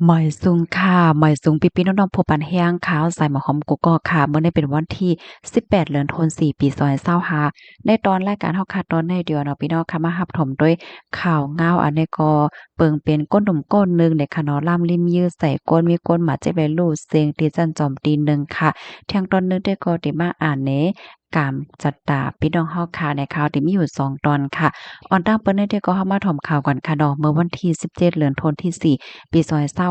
หมอยซุงค่ะหมอยซุงปีๆน้องๆผู้ปันแห้งขาวใส่หมอหอมกุกกอกค่ะมื้อนี้เป็นวันที่18เดือนธันวาคมปี2025ในตอนรายการเฮาค่ะตอนในเดียวเนาะพี่น้องค่ะมารับชมด้วยข่าวงาวอันนี้ก็เปิงเป็นก้นหนุ่มก้นหนึ่งในค่ะเนาะล่ำลิ่มยื้อใส่ก้นมีก้นหมาเจ็บเลยลูเสียงตีจันจอมตีหนึ่งค่ะเที่ยงตอนนึงได้ก็ได้มาอ่านเนาการจัดตาพี่น้องเฮาค่ะในข่าวที่มีอยู่2ตอนค่ะออนตั้งเปิ้นได้ก็เฮามาถมข่าวกันค่ะเนาะเมื่อวันที่17เดือนธันวาคมที่4 ปี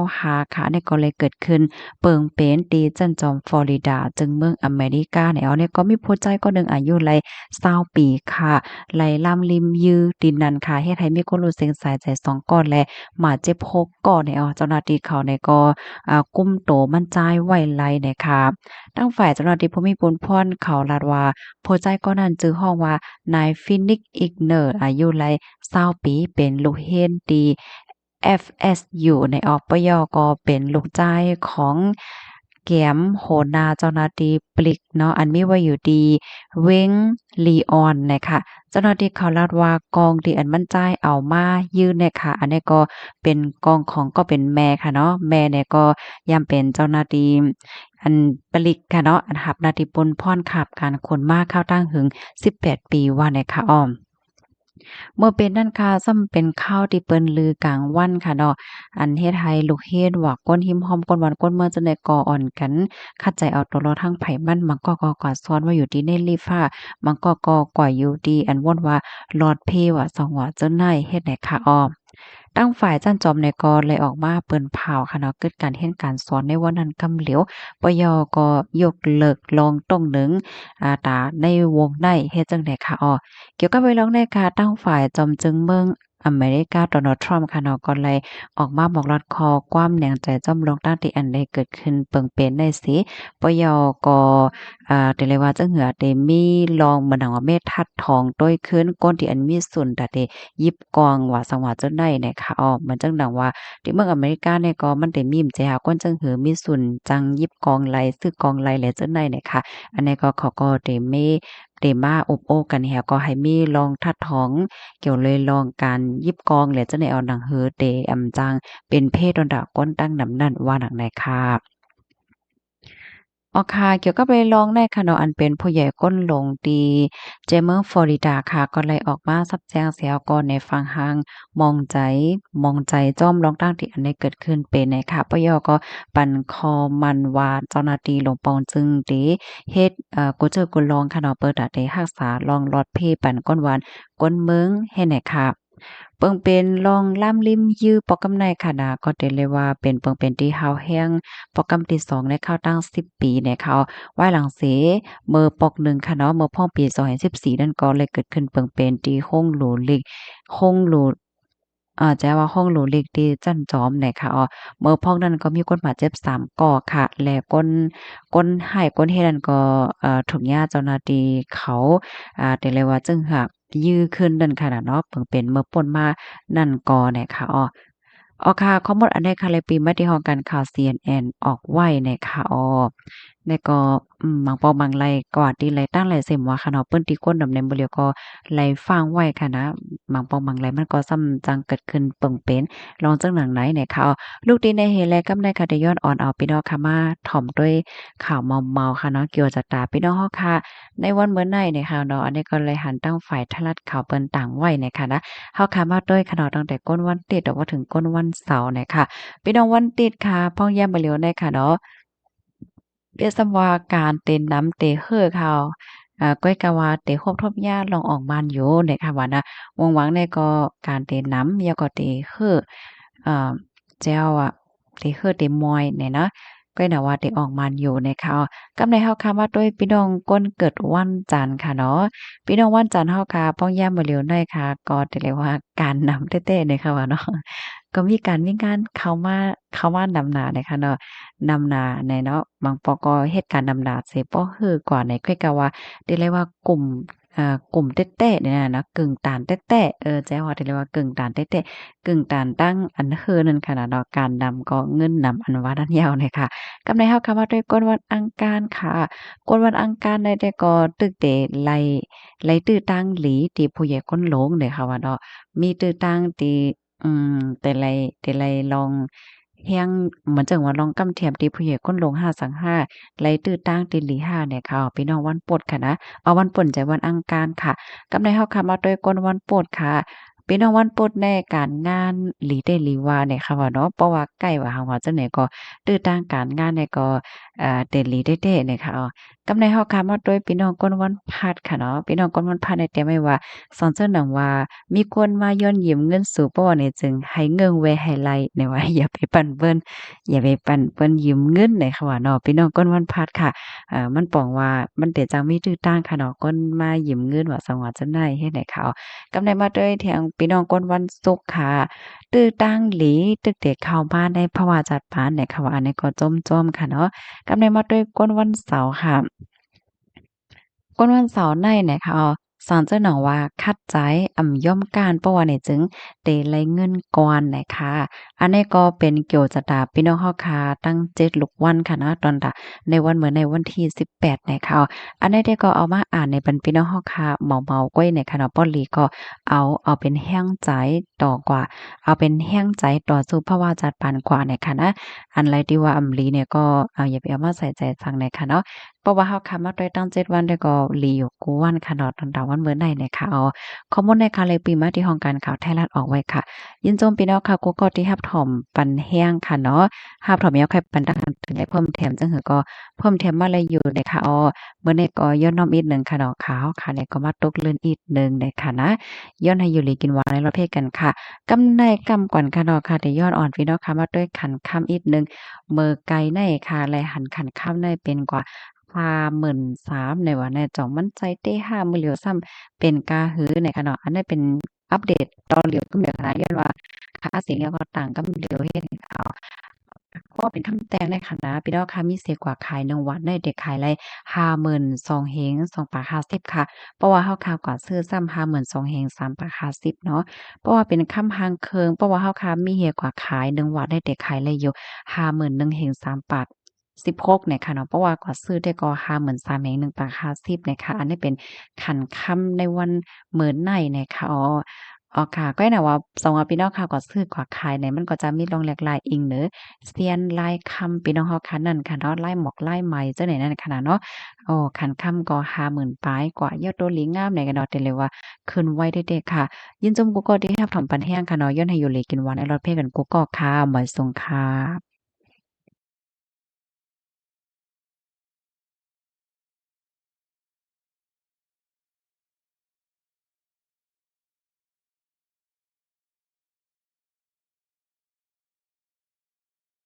2025ค่ะเนี่ยก็เลยเกิดขึ้นเปิงเป็นตีจั่นจอมฟลอริดาจึงเมืองอเมริกาเนี่ยเอาเนี่ยก็มีผู้ใจคนหนึ่งอายุไล20ปีค่ะไหลลำริมยือดินนั้นค่ะเฮ็ดให้มีคนรู้เส้นสายใจ2ก้อนและหมาเจ็บ6ก้อนเนี่ยเอาเจ้าหน้าที่เขาเนี่ยก็กุมโตมันจ่ายไว้ไลเนี่ยค่ะทางฝ่ายเจ้าหน้าที่ภูมิพลพรเขาลาดว่าผู้ใจก้อนนั้นชื่อฮ้องว่านายฟินิกซ์อิกเนอร์อายุไล20ปีเป็นลูกเฮ็นดี FSU ในอปยก็เป็นลูกจ้ายของแก้มโหนาเจ้าหน้าที่ปลิกเนาะอันมีไว้อยู่ดีเว้งลีออนน่ะค่ะเจ้าหน้าที่เขาลาดว่ากองที่อันมันจ่ายเอามายื่นเนี่ยค่ะอันนี้ก็เป็นกองของก็เป็นแม่ค่ะเนาะแม่เนี่ยก็ย่ำเป็นเจ้าหน้าที่อันปลิกค่ะเนาะอันรับหน้าที่ปนพ่อนขับการขนม้าข้าวตั้งหึง18ปีว่าเนี่ยค่ะอ้อม เมื่อเป็นนั่นค่ะซ้ำเป็นข้าวที่เปิ้นลือกลางวันค่ะเนาะอันเฮ็ดให้ลูกเฮ็ดว่าก้นหิมหอมก้นหวานก้นเมื่อจังได๋ก่ออ่อนกันคัดใจเอาตัวรอดทั้งไผมันมันก็กอดซ้อนไว้อยู่ที่ในลิฟต์ฟ้ามันก็ก่อยอยู่ดีอันว่นว่าลอดเพว่าสองว่าเจ้านายเฮ็ดให้ค่ะอ้อมตั้งฝ่ายจั้นจอมในก็เลยออกมาเปิ้นเผาค่ะเนาะเกิดการเฮ็ดการสอนในวันนั้นกำเหลียวปยก็ยกเลิกลองต้องหนึ่งตาในวงในเฮ็ดจังได๋ค่ะอ้อ เกี่ยวกับเรื่องในการตั้งฝ่ายจอมจึงเมืองอเมริกาโดนัลด์ทรัมป์ค่ะเนาะก็เลยออกมาบอกลัดคอความแหน่งใจจ้อมลงตั้งที่อันใดเกิดขึ้นเปิงเป็นได้สิปยก็แต่เลยว่าจังเหือได้มีลองเหมือนว่าเม็ดทัดทองต้วยขึ้นก้นที่อันมีส่วนดะได้ยิบกองว่าสังว่าจังได๋เนี่ยค่ะอ้อมันจังดังว่าที่เมืองอเมริกาเนี่ยก็มันได้มีมใจหาก้นจังหือมีส่วนจังยิบกองไหลซื้อกองไหลแหละจังได๋เนี่ยค่ะอันนี้ก็เขาก็ได้มี เดมาอบโอ้กันแฮวก็ให้มีลองทัดท้องเกี่ยวเลยลองการยิบกองและจะได้เอาหนังเฮอเตอำจังเป็นเพศดอนดาก้นตั้งนำนั่นว่าหนังไหนค่ะอ๋อค่ะเกี่ยวกับไปลองในค่ะเนาะอันเป็นผู้ใหญ่ก้นหลงตีเจเมืองฟลอริดาค่ะก็เลยออกมาซับแจ้งเสียก่อนในฟังหางมองใจจ้อมลองตั้งที่อันนี้เกิดขึ้นเป็นในค่ะปยก็ปันคอมันว่าเจ้าหน้าที่หลวงปองจึงดีเฮ็ดกูเจอกูลองค่ะเนาะเปิดอะได้รักษาลองลอดเพปันก้นหวานก้นเมืองเฮ็ดให้ค่ะ เปิงเป็นลองล่ำลิ้มยื้อปอกำในค่ะนะก็ได้เลยว่าเป็นเปิงเป็นที่เฮาแห้งปอกำที่2ในข้าวตั้ง10ปีในเขาไว้หลังเสเมื่อปอกหนึ่งค่ะเนาะเมื่อพ้องปี2014นั่นก็เลยเกิดขึ้นเปิงเป็นที่ห้องหลูหลิกห้องหลูจะว่าห้องหลูหลิกที่จั่นจอมเนี่ยค่ะเมื่อพ้องนั้นก็มีคนบาดเจ็บ3ก่อค่ะและก้นให้ก้นเฮ็ดนั่นก็ถูกญาติเจ้าหน้าที่เขาได้เลยว่าจึงหัก ยื้อขึ้นนั่นค่ะน่ะเนาะเพิ่งเป็นเมื่อป่นมานั่นก่อเนี่ยค่ะค่ะข้อมูลอันใดค่ะเลยปีมาที่ห้องการข่าว CNN ออกไว้เนี่ยค่ะแล้วก็บางปอบางไลก็ว่าติไลตั้งไลเซ็มว่าค่ะเนาะเปิ้นที่คนดำแหน่งบ่เลียวก็ไลฟังไว้ค่ะนะบางปอบางไลมันก็ซ้ำจังเกิดขึ้นเปิ่งเป็นลองจังหนังไหนเนี่ยค่ะลูกดีในเฮและกำในค่ะได้ย้อนอ่อนเอาพี่น้องค่ะมาถ่อมด้วยข่าวเมาๆค่ะเนาะเกี่ยวจากตาพี่น้องเฮาค่ะ ในวันมื้อในเนี่ยค่ะเนาะอันนี้ก็เลยหันตั้งฝ่ายทลัดข่าวเปิ้นต่างไว้เนี่ยค่ะนะเฮาค่ะมาด้วยค่ะเนาะตั้งแต่ก้นวันติดออกมาถึงก้นวันเสาร์เนี่ยค่ะพี่น้องวันติดค่ะพ้องแย้มบ่เหลียวในค่ะเนาะเปรียบเสมือนว่าการเต้นนำเตคือเขาก้อยกะว่าเตโฮบทบหญ้าลองออกมานอยู่เนี่ยค่ะว่านะหวังๆเนี่ยก็การเต้นนำแล้วก็เตคืออ่าแจ้วอะเตคือเตมอยเนี่ยเนาะก้อยน่ะว่าเตออกมานอยู่เนี่ยค่ะกำในเฮาค่ะมาด้วยพี่น้องก้นเกิดวันจันทร์ค่ะเนาะพี่น้องวันจันทร์เฮาค่ะป้องย่ามบ่เหลียวในค่ะก็ได้เรียกว่าการนำแท้ๆเนี่ยค่ะว่าเนาะก็มีการเข้ามานำหน้าเนี่ยค่ะเนาะ นำหน้าในเนาะบางปอก็เฮ็ดการนำหน้าเสป้อฮือกว่าในค่อยกะว่าได้เรียกว่ากลุ่มกลุ่มแต๊ะๆเนี่ยน่ะเนาะกึ่งตานแต๊ะๆแจ้ว่าได้เรียกว่ากึ่งตานแต๊ะๆกึ่งตานตั้งอันฮือนั่นค่ะน่ะเนาะการนำก็เงินนำอันว่าดันยาวเนี่ยค่ะกำในเฮาคำว่าด้วยกวนวันอังคารค่ะกวนวันอังคารได้แต่ก็ตึกแต่ไล่ตื้อตั้งหลีที่ผู้ใหญ่คนหลงเนี่ยค่ะว่าเนาะมีตื้อตั้งที่แต่ไล่ลอง แฮงเหมือนจังว่าลองกำเทียมตีผู้ใหญ่ก้นลง5สัง5ไหลตื้อตั้งตีหลี5เนี่ยค่ะพี่น้องวันโปดค่ะนะเอาวันป่นใจวันอังคารค่ะกำในเฮาค่ะมาด้วยก้นวันโปดค่ะพี่น้องวันโปดในการงานหลีเดหลีวาเนี่ยค่ะว่าเนาะเพราะว่าใกล้ว่าเฮาว่าจังไหนก็ตื้อตั้งการงานเนี่ยก็เดหลีเด้ๆเนี่ยค่ะกำในเฮาค่ะมาด้วยพี่น้องก้นวันพฤหัสค่ะเนาะพี่น้องก้นวันพฤหัสเนี่ยเตรียมไว้ว่าสอนเจ้าหนังว่ามีคนมาย้อนยืมเงินสู่เพราะว่าเนี่ยจึงให้เงิงไว้ให้ไล่เนี่ยว่าอย่าไปปั่นเบิ้น อย่าไปปั่นเปิ้นยืมเงินได้ค่ะว่าเนาะพี่น้องก้นวันพลัดค่ะมันป้องว่ามันเตจังมีตื้อต้านค่ะเนาะก้นมายืมเงินว่าสังว่าจั่งใดเฮ็ดให้เขากำไดมาด้วยเที่ยงพี่น้องก้นวันศุกร์ค่ะตื้อตั้งหลีตึกเด็กเข้าบ้านได้ภาวะจัดปานเนี่ยค่ะว่าอันนี้ก็จ้มๆค่ะเนาะกำไดมาด้วยก้นวันเสาร์ค่ะ ก้นวันเสาร์ในเนี่ยค่ะสอนเจ้าหนอว่าคัดใจย่อมการเพราะว่าเนี่ยจึงเตไลเงินก่อนนะคะอันนี้ก็เป็นเกี่ยวจะตาพี่น้องเฮาค่ะตั้ง7ลูกวันค่ะนะตอนตะในวันเหมือนในวันที่18นะคะอันนี้ได้ก็เอามาอ่านในบรรพี่น้องเฮาค่ะเมาๆก้อยในค่ะเนาะป้อหลีก็เอาเป็นแห้งใจต่อกว่าเอาเป็นแห้งใจต่อสู้เพราะว่าจัดปานกว่าเนี่ยค่ะนะอันไรที่ว่าลีเนี่ยก็อย่าไปเอามาใส่ใจฟังในค่ะเนาะ เพราะว่าเฮาคำมาด้วยตั้ง7วันได้ก็หลีอยู่กูวันค่ะเนาะตอนดาวันมื้อใดเนี่ยค่ะข้อมูลในค่ะเลยปีมาที่ห้องการข่าวไทยรัฐออกไว้ค่ะยินจมพี่น้องค่ะกูก็ที่รับถ่อมปันแห้งค่ะเนาะรับถ่อมยาวใครปันดังถึงได้เพิ่มแถมจังหือก็เพิ่มแถมมาเลยอยู่ในค่ะมื้อนี้ก็ย้อนน้อมอีกหนึ่งค่ะเนาะข่าวค่ะเนี่ยก็มาตกเลื่อนอีกหนึ่งนะคะนะย้อนให้อยู่หลีกินหวานในประเภทกันค่ะกำในกำก่อนค่ะเนาะค่ะแต่ย้อนอ่อนพี่น้องค่ะมาด้วยขันค่ำอีกหนึ่งมื้อไกลในค่ะและหันขันค่ำในเป็นกว่า 53,000ในว่าแน่จอมันใจเต้50,000เหลียวซ้ำเป็นกาหือในค่ะเนาะอันนั้นเป็นอัปเดตตอนเหลียวกำเดียวนะย้อนว่าค่าเสียงแล้วก็ต่างกำเหลียวเฮ็ดให้เขาก็เป็นคำแต้งในค่ะนะพี่น้องค่ะมีเสียกว่าขาย1วันได้เด็กขายไล52,000เฮง2ปาก50ค่ะเพราะว่าเฮาข่าวกว่าซื้อซ้ำ52,000เฮง3ปาก50เนาะเพราะว่าเป็นคำหางเคิงเพราะว่าเฮาค่ะมีเฮียกว่าขาย1วันได้เด็กขายเลยอยู่51,000เฮง3ปาก16เนี่ยค่ะเนาะเพราะว่ากว่าซื้อได้ก็53,000เฮง1ปาก50เนี่ยค่ะอันนี้เป็นขันค่ำในวันมื้อในเนี่ยค่ะค่ะก็น่ะว่าสองว่าพี่น้องค่ะก็ซื้อกว่าขายเนี่ยมันก็จะมีลงแหลกหลายอิงเนาะ เซียนลายคำพี่น้องเฮาคันนั้นค่ะเนาะลายหมอกลายไหมจังได๋นั่นขนาดเนาะคันค่ำก็50,000ปลายกว่ายอดโดหลีงามไหนกันเนาะแต่เลยว่าขึ้นไวเด็ดๆค่ะยินจมกูก็ได้รับถอมปันแห้งค่ะเนาะย้อนให้อยู่หลีกินหวานไอรอดเพกันกูก็ค่ะหมอยสงค่ะ